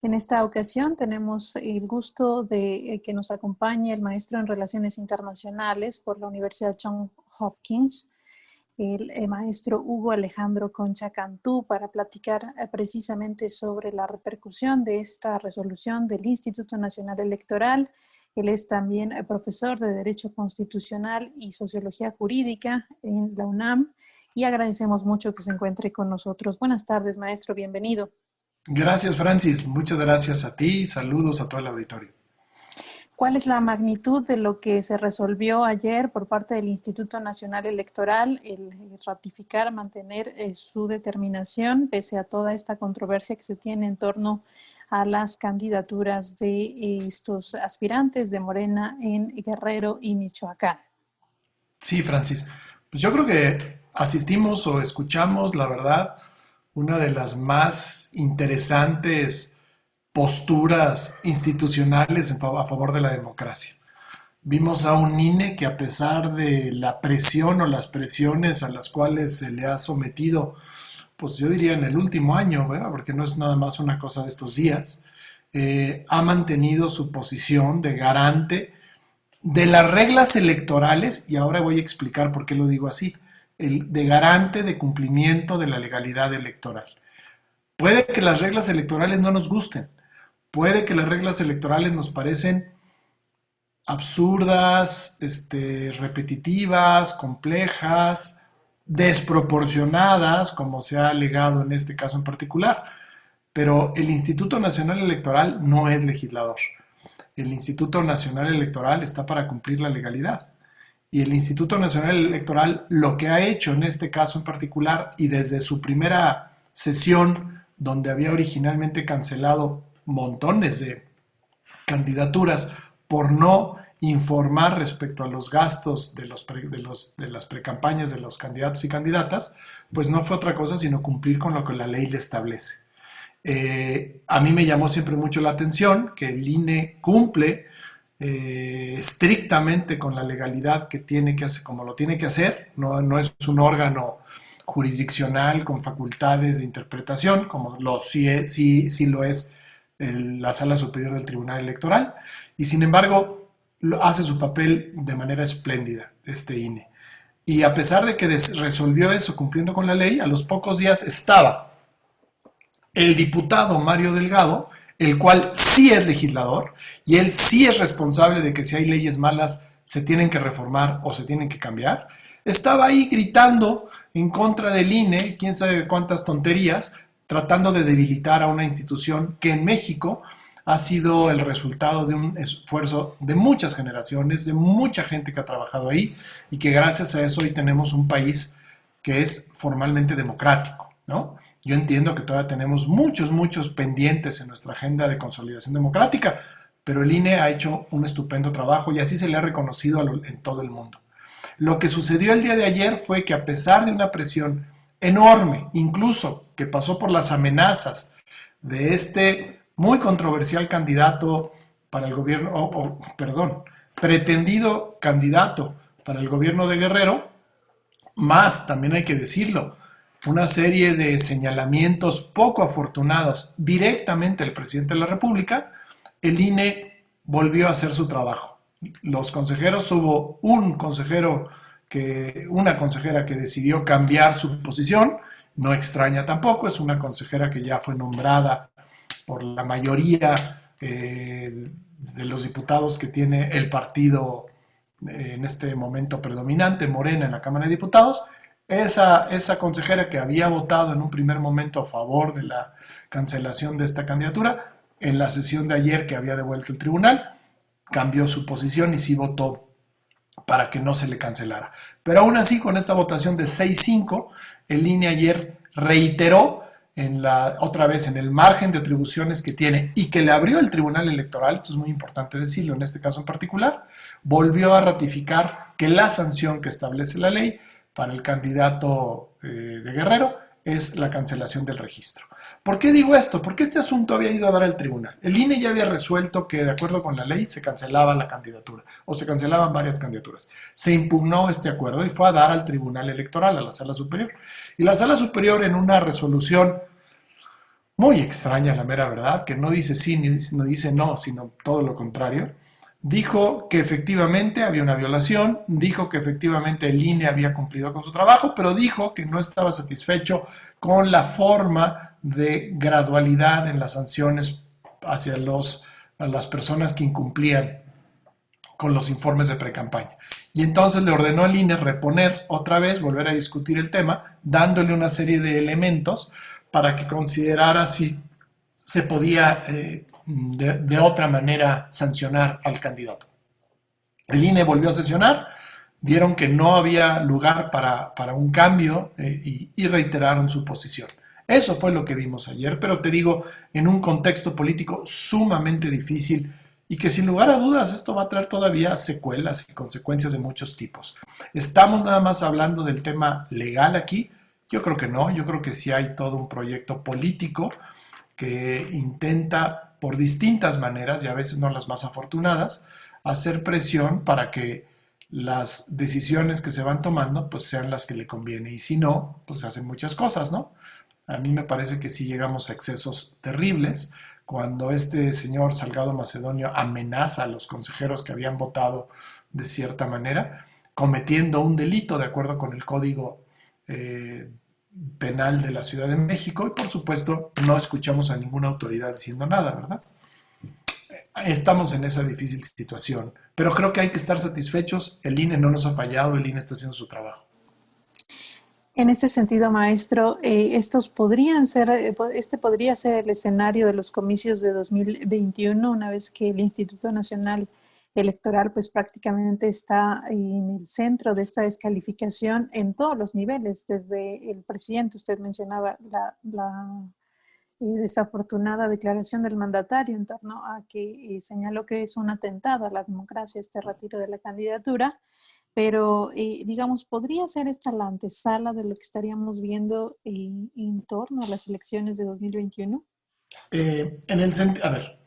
En esta ocasión tenemos el gusto de que nos acompañe el maestro en Relaciones Internacionales por la Universidad Johns Hopkins, el maestro Hugo Alejandro Concha Cantú, para platicar precisamente sobre la repercusión de esta resolución del Instituto Nacional Electoral. Él es también profesor de Derecho Constitucional y Sociología Jurídica en la UNAM y agradecemos mucho que se encuentre con nosotros. Buenas tardes, maestro, bienvenido. Gracias, Francis. Muchas gracias a ti. Saludos a todo el auditorio. ¿Cuál es la magnitud de lo que se resolvió ayer por parte del Instituto Nacional Electoral, el ratificar, mantener su determinación pese a toda esta controversia que se tiene en torno a las candidaturas de estos aspirantes de Morena en Guerrero y Michoacán? Sí, Francis. Pues yo creo que asistimos o escuchamos, la verdad, una de las más interesantes posturas institucionales a favor de la democracia. Vimos a un INE que, a pesar de la presión o las presiones a las cuales se le ha sometido, pues yo diría en el último año, ¿verdad? Porque no es nada más una cosa de estos días, ha mantenido su posición de garante de las reglas electorales, y ahora voy a explicar por qué lo digo así, de garante de cumplimiento de la legalidad electoral. Puede que las reglas electorales no nos gusten, puede que las reglas electorales nos parecen absurdas, repetitivas, complejas, desproporcionadas, como se ha alegado en este caso en particular, pero el Instituto Nacional Electoral no es legislador. El Instituto Nacional Electoral está para cumplir la legalidad. Y el Instituto Nacional Electoral lo que ha hecho en este caso en particular, y desde su primera sesión, donde había originalmente cancelado montones de candidaturas por no informar respecto a los gastos de las precampañas de los candidatos y candidatas, pues no fue otra cosa sino cumplir con lo que la ley le establece. A mí me llamó siempre mucho la atención que el INE cumple estrictamente con la legalidad que tiene que hacer, como lo tiene que hacer. No es un órgano jurisdiccional con facultades de interpretación, como sí lo es la Sala Superior del Tribunal Electoral, y sin embargo hace su papel de manera espléndida este INE. Y a pesar de que resolvió eso cumpliendo con la ley, a los pocos días estaba el diputado Mario Delgado, el cual sí es legislador y él sí es responsable de que si hay leyes malas se tienen que reformar o se tienen que cambiar. Estaba ahí gritando en contra del INE, quién sabe cuántas tonterías, tratando de debilitar a una institución que en México ha sido el resultado de un esfuerzo de muchas generaciones, de mucha gente que ha trabajado ahí, y que gracias a eso hoy tenemos un país que es formalmente democrático, ¿no? Yo entiendo que todavía tenemos muchos pendientes en nuestra agenda de consolidación democrática, pero el INE ha hecho un estupendo trabajo y así se le ha reconocido en todo el mundo. Lo que sucedió el día de ayer fue que, a pesar de una presión enorme, incluso que pasó por las amenazas de este muy controversial candidato para el gobierno, pretendido candidato para el gobierno de Guerrero, más, también hay que decirlo, una serie de señalamientos poco afortunados directamente al presidente de la República, el INE volvió a hacer su trabajo. Los consejeros, hubo una consejera que decidió cambiar su posición, no extraña tampoco, es una consejera que ya fue nombrada por la mayoría de los diputados que tiene el partido en este momento predominante, Morena, en la Cámara de Diputados. Esa consejera que había votado en un primer momento a favor de la cancelación de esta candidatura, en la sesión de ayer que había devuelto el tribunal, cambió su posición y sí votó para que no se le cancelara. Pero aún así, con esta votación de 6-5, el INE ayer reiteró otra vez en el margen de atribuciones que tiene y que le abrió el Tribunal Electoral, esto es muy importante decirlo en este caso en particular, volvió a ratificar que la sanción que establece la ley para el candidato de Guerrero es la cancelación del registro. ¿Por qué digo esto? Porque este asunto había ido a dar al tribunal. El INE ya había resuelto que, de acuerdo con la ley, se cancelaba la candidatura o se cancelaban varias candidaturas. Se impugnó este acuerdo y fue a dar al Tribunal Electoral, a la Sala Superior. Y la Sala Superior, en una resolución muy extraña la mera verdad, que no dice sí ni no dice no, sino todo lo contrario. Dijo que efectivamente había una violación, dijo que efectivamente el INE había cumplido con su trabajo, pero dijo que no estaba satisfecho con la forma de gradualidad en las sanciones hacia a las personas que incumplían con los informes de precampaña. Y entonces le ordenó al INE reponer otra vez, volver a discutir el tema, dándole una serie de elementos para que considerara si se podía de otra manera sancionar al candidato. El INE volvió a sesionar, vieron que no había lugar para un cambio y reiteraron su posición. Eso fue lo que vimos ayer, pero te digo, en un contexto político sumamente difícil y que sin lugar a dudas esto va a traer todavía secuelas y consecuencias de muchos tipos. ¿Estamos nada más hablando del tema legal aquí? Yo creo que no, yo creo que sí hay todo un proyecto político que intenta por distintas maneras, y a veces no las más afortunadas, hacer presión para que las decisiones que se van tomando pues sean las que le conviene, y si no, pues se hacen muchas cosas, ¿no? A mí me parece que sí llegamos a excesos terribles cuando este señor Salgado Macedonio amenaza a los consejeros que habían votado de cierta manera, cometiendo un delito de acuerdo con el Código Penal de la Ciudad de México, y por supuesto no escuchamos a ninguna autoridad diciendo nada, ¿verdad? Estamos en esa difícil situación, pero creo que hay que estar satisfechos. El INE no nos ha fallado, el INE está haciendo su trabajo. En este sentido, maestro, este podría ser el escenario de los comicios de 2021, una vez que el Instituto Nacional Electoral pues prácticamente está en el centro de esta descalificación en todos los niveles, desde el presidente. Usted mencionaba la desafortunada declaración del mandatario en torno a que señaló que es un atentado a la democracia este retiro de la candidatura, pero digamos, ¿podría ser esta la antesala de lo que estaríamos viendo en torno a las elecciones de 2021? A ver,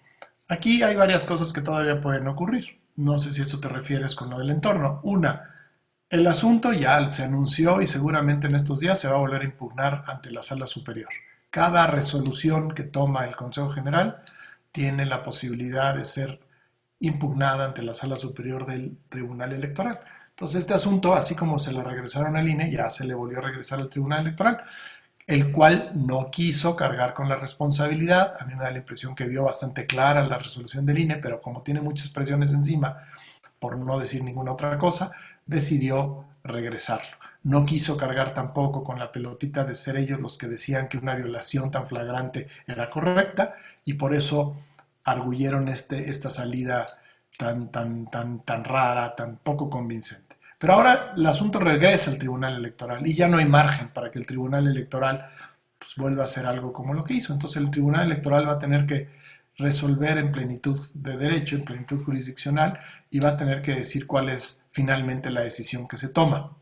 aquí hay varias cosas que todavía pueden ocurrir. No sé si eso te refieres con lo del entorno. Una, el asunto ya se anunció y seguramente en estos días se va a volver a impugnar ante la Sala Superior. Cada resolución que toma el Consejo General tiene la posibilidad de ser impugnada ante la Sala Superior del Tribunal Electoral. Entonces este asunto, así como se le regresaron al INE, ya se le volvió a regresar al Tribunal Electoral, el cual no quiso cargar con la responsabilidad. A mí me da la impresión que vio bastante clara la resolución del INE, pero como tiene muchas presiones encima, por no decir ninguna otra cosa, decidió regresarlo. No quiso cargar tampoco con la pelotita de ser ellos los que decían que una violación tan flagrante era correcta, y por eso arguyeron esta salida tan rara, tan poco convincente. Pero ahora el asunto regresa al Tribunal Electoral y ya no hay margen para que el Tribunal Electoral pues, vuelva a hacer algo como lo que hizo. Entonces el Tribunal Electoral va a tener que resolver en plenitud de derecho, en plenitud jurisdiccional, y va a tener que decir cuál es finalmente la decisión que se toma.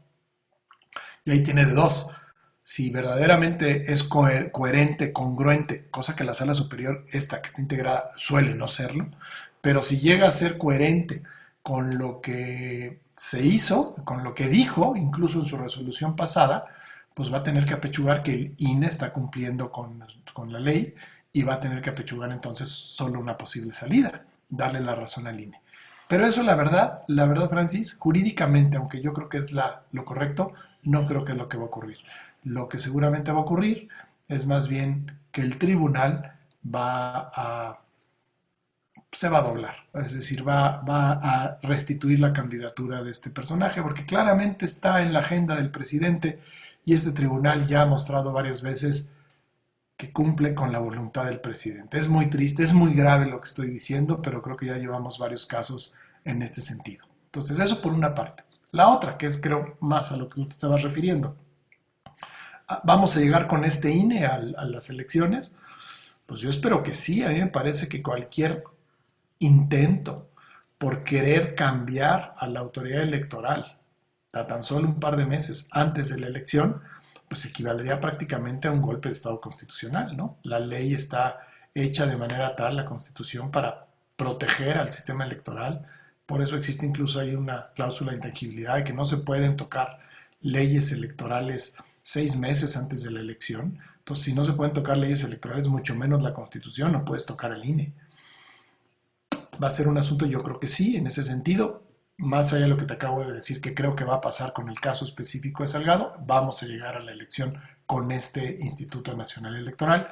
Y ahí tiene de dos: si verdaderamente es coherente, congruente, cosa que la Sala Superior, esta que está integrada, suele no serlo, pero si llega a ser coherente con lo que se hizo, con lo que dijo, incluso en su resolución pasada, pues va a tener que apechugar que el INE está cumpliendo con la ley, y va a tener que apechugar entonces solo una posible salida, darle la razón al INE. Pero eso, la verdad, Francis, jurídicamente, aunque yo creo que es lo correcto, no creo que es lo que va a ocurrir. Lo que seguramente va a ocurrir es más bien que el tribunal se va a doblar, es decir, va a restituir la candidatura de este personaje, porque claramente está en la agenda del presidente, y este tribunal ya ha mostrado varias veces que cumple con la voluntad del presidente. Es muy triste, es muy grave lo que estoy diciendo, pero creo que ya llevamos varios casos en este sentido. Entonces, eso por una parte. La otra, que es creo más a lo que tú te estabas refiriendo, ¿vamos a llegar con este INE a las elecciones? Pues yo espero que sí. A mí me parece que cualquier intento por querer cambiar a la autoridad electoral a tan solo un par de meses antes de la elección, pues equivaldría prácticamente a un golpe de Estado constitucional, ¿no? La ley está hecha de manera tal, la Constitución, para proteger al sistema electoral. Por eso existe incluso ahí una cláusula de intangibilidad de que no se pueden tocar leyes electorales 6 meses antes de la elección. Entonces, si no se pueden tocar leyes electorales, mucho menos la Constitución, no puedes tocar el INE. ¿Va a ser un asunto? Yo creo que sí, en ese sentido. Más allá de lo que te acabo de decir, que creo que va a pasar con el caso específico de Salgado, vamos a llegar a la elección con este Instituto Nacional Electoral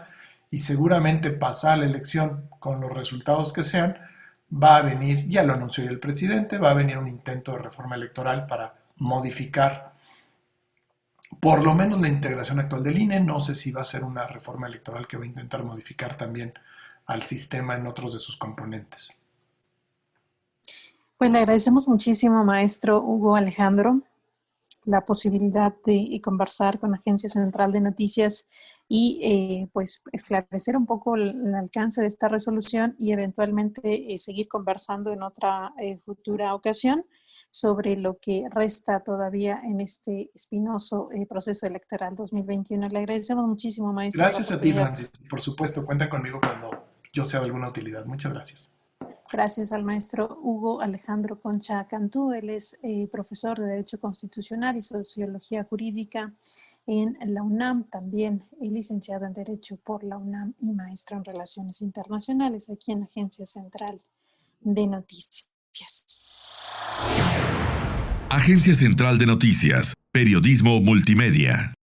y seguramente pasar la elección con los resultados que sean, va a venir, ya lo anunció el presidente, va a venir un intento de reforma electoral para modificar por lo menos la integración actual del INE. No sé si va a ser una reforma electoral que va a intentar modificar también al sistema en otros de sus componentes. Pues le agradecemos muchísimo, maestro Hugo Alejandro, la posibilidad de conversar con la Agencia Central de Noticias y pues esclarecer un poco el alcance de esta resolución y eventualmente seguir conversando en otra futura ocasión sobre lo que resta todavía en este espinoso proceso electoral 2021. Le agradecemos muchísimo, maestro. Gracias a ti, Francis. Por supuesto, cuenta conmigo cuando yo sea de alguna utilidad. Muchas gracias. Gracias al maestro Hugo Alejandro Concha Cantú. Él es profesor de Derecho Constitucional y Sociología Jurídica en la UNAM, también licenciado en Derecho por la UNAM y maestro en Relaciones Internacionales aquí en la Agencia Central de Noticias. Agencia Central de Noticias, Periodismo Multimedia.